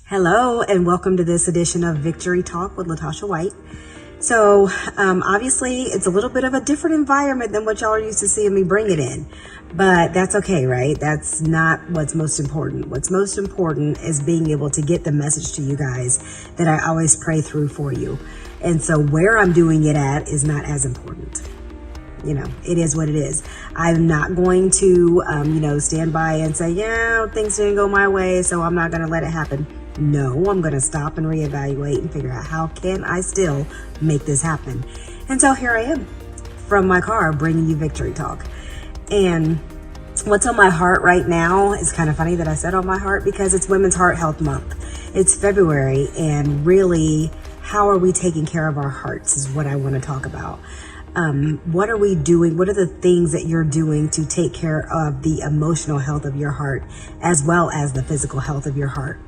Hello, and welcome to this edition of Victory Talk with Latasha White. So, obviously, it's a little bit of a different environment than what y'all are used to seeing me bring it in, but that's okay, right? That's not what's most important. What's most important is being able to get the message to you guys that I always pray through for you. And so where I'm doing it at is not as important. It is what it is. I'm not going to, stand by and say, things didn't go my way, so I'm not going to let it happen. No, I'm going to stop and reevaluate and figure out how can I still make this happen. And so here I am from my car bringing you Victory Talk. And what's on my heart right now is kind of funny that I said on my heart because it's Women's Heart Health Month. It's February, and really, how are we taking care of our hearts is what I want to talk about. What are we doing? What are the things that you're doing to take care of the emotional health of your heart as well as the physical health of your heart?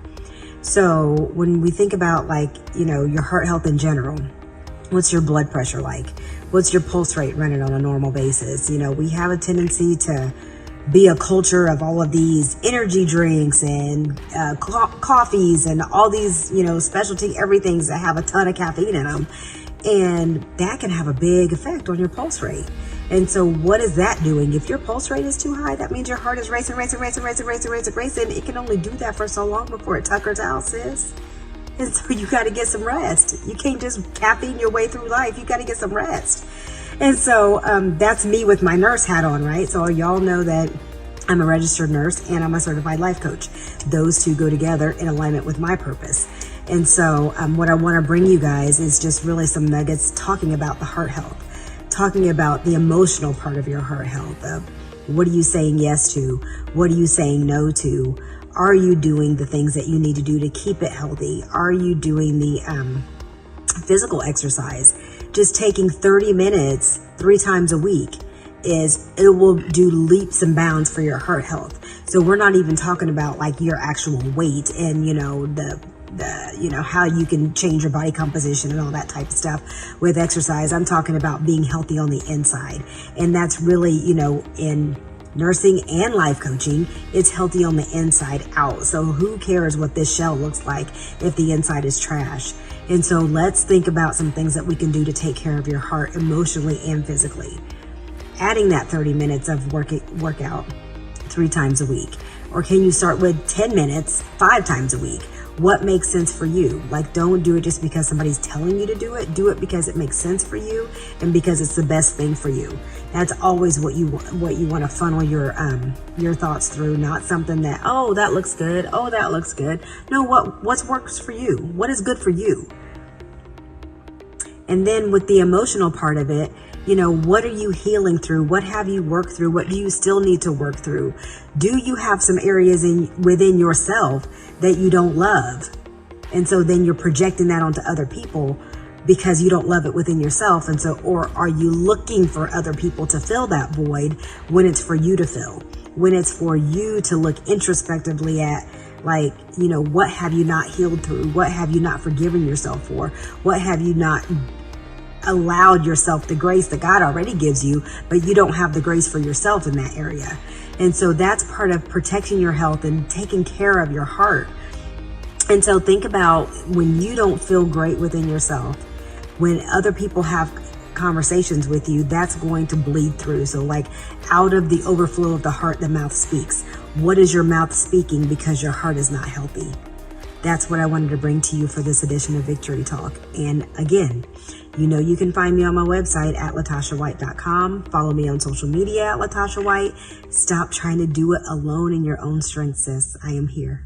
So when we think about your heart health in general, what's your blood pressure like? What's your pulse rate running on a normal basis? We have a tendency to be a culture of all of these energy drinks and coffees and all these, specialty everythings that have a ton of caffeine in them. And that can have a big effect on your pulse rate. And so what is that doing? If your pulse rate is too high, that means your heart is racing. It can only do that for so long before it tuckers out, sis. And so you got to get some rest. You can't just caffeine your way through life. You got to get some rest. And so that's me with my nurse hat on, right? So y'all know that I'm a registered nurse and I'm a certified life coach. Those two go together in alignment with my purpose. And so what I want to bring you guys is just really some nuggets talking about the heart health, talking about the emotional part of your heart health. What are you saying yes to? What are you saying no to? Are you doing the things that you need to do to keep it healthy? Are you doing the physical exercise? Just taking 30 minutes 3 times a week it will do leaps and bounds for your heart health. So we're not even talking about like your actual weight and, how you can change your body composition and all that type of stuff with exercise. I'm talking about being healthy on the inside. And that's really, in nursing and life coaching, it's healthy on the inside out. So who cares what this shell looks like if the inside is trash? And so let's think about some things that we can do to take care of your heart emotionally and physically. Adding that 30 minutes of workout 3 times a week. Or can you start with 10 minutes 5 times a week? What makes sense for you? Don't do it just because somebody's telling you to do it. Do it because it makes sense for you and because it's the best thing for you. That's always what you want to funnel your thoughts through, not something that, that looks good. Oh, that looks good. No, what works for you? What is good for you? And then with the emotional part of it, what are you healing through? What have you worked through? What do you still need to work through? Do you have some areas within yourself that you don't love? And so then you're projecting that onto other people because you don't love it within yourself. And so, or are you looking for other people to fill that void when it's for you to fill? When it's for you to look introspectively at, what have you not healed through? What have you not forgiven yourself for? What have you not allowed yourself the grace that God already gives you, but you don't have the grace for yourself in that area? And so that's part of protecting your health and taking care of your heart. And so think about when you don't feel great within yourself, when other people have conversations with you, that's going to bleed through. So out of the overflow of the heart, the mouth speaks. What is your mouth speaking because your heart is not healthy? That's what I wanted to bring to you for this edition of Victory Talk. And again, you can find me on my website at LatashaWhite.com. Follow me on social media at Latasha White. Stop trying to do it alone in your own strength, sis. I am here.